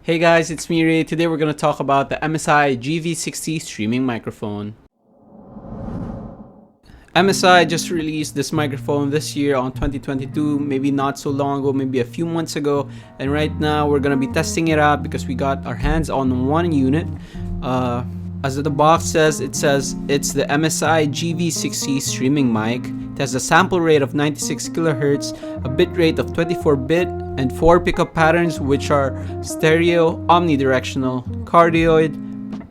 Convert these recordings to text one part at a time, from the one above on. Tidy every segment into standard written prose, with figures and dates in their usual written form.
Hey guys, it's me Ray. Today we're going to talk about the MSI GV60 streaming microphone. MSI just released this microphone this year on 2022, maybe not so long ago, maybe a few months ago, and right now we're going to be testing it out because we got our hands on one unit. As the box says, it's the MSI GV60 streaming mic. It has a sample rate of 96 kHz, a bit rate of 24-bit, and 4 pickup patterns which are stereo, omnidirectional, cardioid,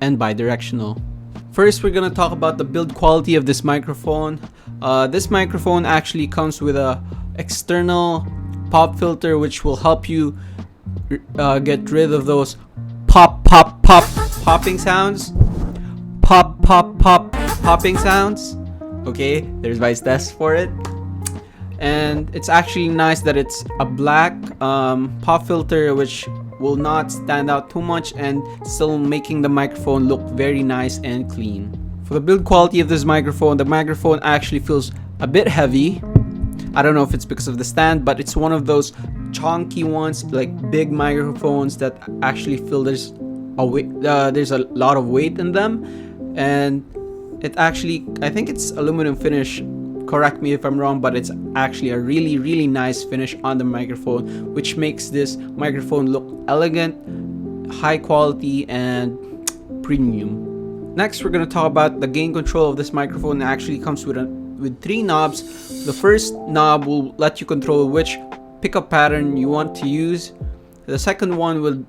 and bidirectional. First, we're going to talk about the build quality of this microphone. This microphone actually comes with a external pop filter which will help you get rid of those popping sounds. Popping sounds. Okay, there's Vice test for it. And it's actually nice that it's a black pop filter which will not stand out too much and still making the microphone look very nice and clean. For the build quality of this microphone, the microphone actually feels a bit heavy. I don't know if it's because of the stand, but it's one of those chunky ones, like big microphones that actually feel there's a lot of weight in them. And it actually, I think it's aluminum finish, correct me if I'm wrong, but it's actually a really nice finish on the microphone, which makes this microphone look elegant, high quality, and premium. Next, we're going to talk about the gain control of this microphone. It actually comes with 3 knobs. The first knob will let you control which pickup pattern you want to use. The second one will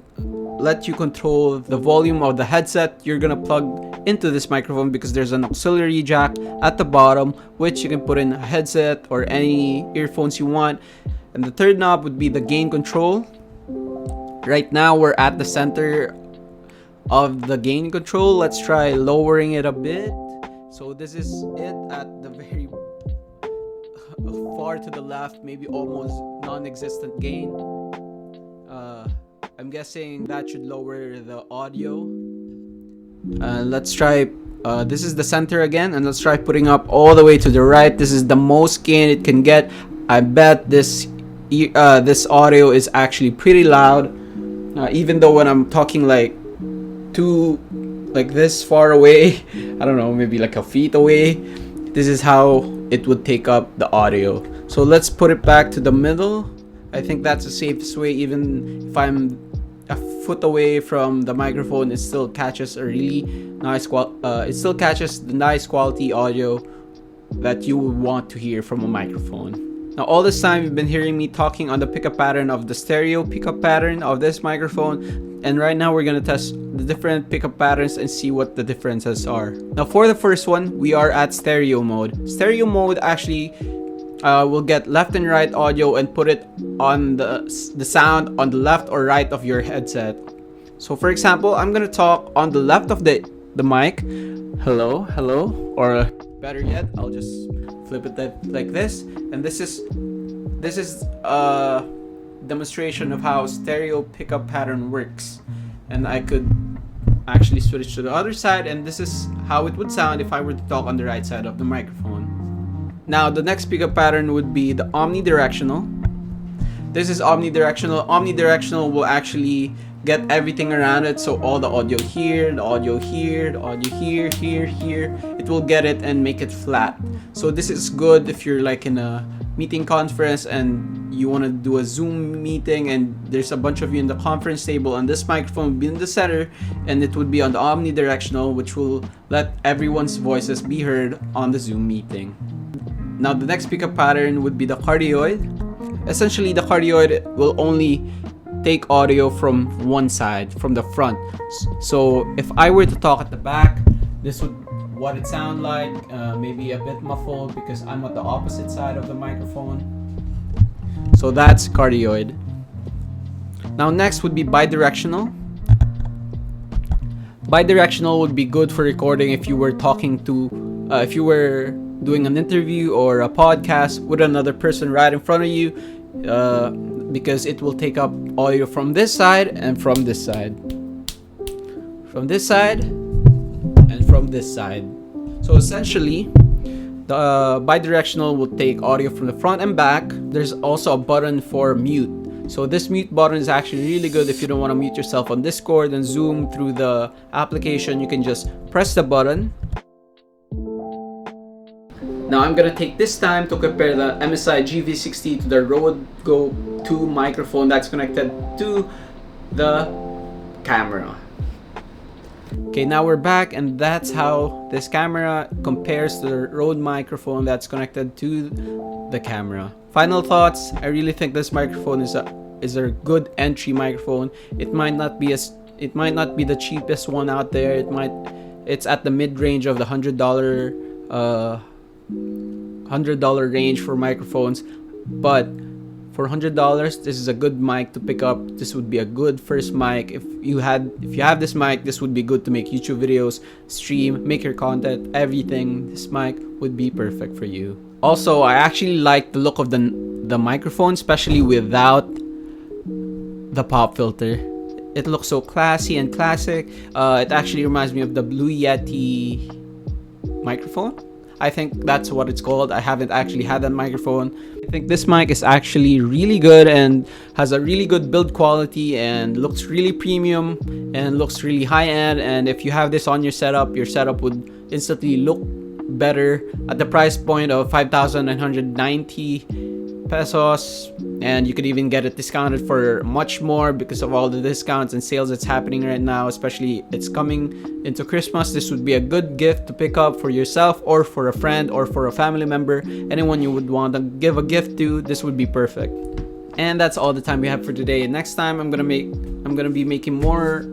let you control the volume of the headset you're gonna plug into this microphone, because there's an auxiliary jack at the bottom which you can put in a headset or any earphones you want. And the third knob would be the gain control. Right now we're at the center of the gain control. Let's try lowering it a bit. So this is it at the very far to the left, maybe almost non-existent gain. I'm guessing that should lower the audio. Let's try, this is the center again, and let's try putting up all the way to the right. This is the most gain it can get. I bet this audio is actually pretty loud, even though when I'm talking like this far away, I don't know, maybe like a feet away, this is how it would take up the audio. So let's put it back to the middle. I think that's the safest way. Even if I'm a foot away from the microphone, it still catches a really nice it still catches the nice quality audio that you would want to hear from a microphone. Now, all this time you've been hearing me talking on the pickup pattern of the stereo pickup pattern of this microphone, and right now we're going to test the different pickup patterns and see what the differences are. Now, for the first one, we are at stereo mode. Stereo mode actually will get left and right audio and put it on the sound on the left or right of your headset. So for example, I'm gonna talk on the left of the mic, hello, or better yet, I'll just flip it like this, and this is a demonstration of how stereo pickup pattern works. And I could actually switch to the other side, and this is how it would sound if I were to talk on the right side of the microphone. Now, the next pickup pattern would be the omnidirectional. This is omnidirectional. Omnidirectional will actually get everything around it. So all the audio here, the audio here, the audio here, here. It will get it and make it flat. So this is good if you're like in a meeting conference and you want to do a Zoom meeting and there's a bunch of you in the conference table, and this microphone will be in the center and it would be on the omnidirectional, which will let everyone's voices be heard on the Zoom meeting. Now, the next pickup pattern would be the cardioid. Essentially, the cardioid will only take audio from one side, from the front. So if I were to talk at the back, this would what it sound like, maybe a bit muffled because I'm at the opposite side of the microphone. So that's cardioid. Now next would be bidirectional. Bidirectional would be good for recording if you were talking to, if you were doing an interview or a podcast with another person right in front of you, because it will take up audio from this side and from this side, from this side and from this side. So essentially, the bidirectional will take audio from the front and back. There's also a button for mute. So this mute button is actually really good if you don't want to mute yourself on Discord and Zoom through the application. You can just press the button. Now I'm gonna take this time to compare the MSI GV60 to the Rode Go 2 microphone that's connected to the camera. Okay, now we're back, and that's how this camera compares to the Rode microphone that's connected to the camera. Final thoughts: I really think this microphone is a good entry microphone. It might not be the cheapest one out there. It's at the mid range of the $100 range for microphones, but for $100 this is a good mic to pick up. This would be a good first mic. If you have this mic, this would be good to make YouTube videos, stream, make your content, everything. This mic would be perfect for you. Also, I actually like the look of the microphone, especially without the pop filter. It looks so classy and classic. It actually reminds me of the Blue Yeti microphone. I think that's what it's called. I haven't actually had that microphone. I think this mic is actually really good and has a really good build quality and looks really premium and looks really high end. And if you have this on your setup would instantly look better at the price point of 5,990 pesos, and you could even get it discounted for much more because of all the discounts and sales that's happening right now. Especially it's coming into Christmas. This would be a good gift to pick up for yourself or for a friend or for a family member, anyone you would want to give a gift to. This would be perfect. And that's all the time we have for today. Next time I'm gonna be making more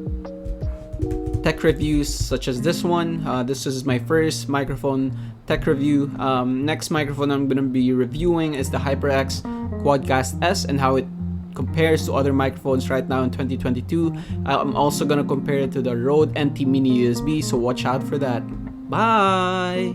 tech reviews such as this one. This is my first microphone tech review. Next microphone I'm going to be reviewing is the HyperX Quadcast S and how it compares to other microphones right now in 2022. I'm also going to compare it to the Rode NT Mini USB, so watch out for that. Bye!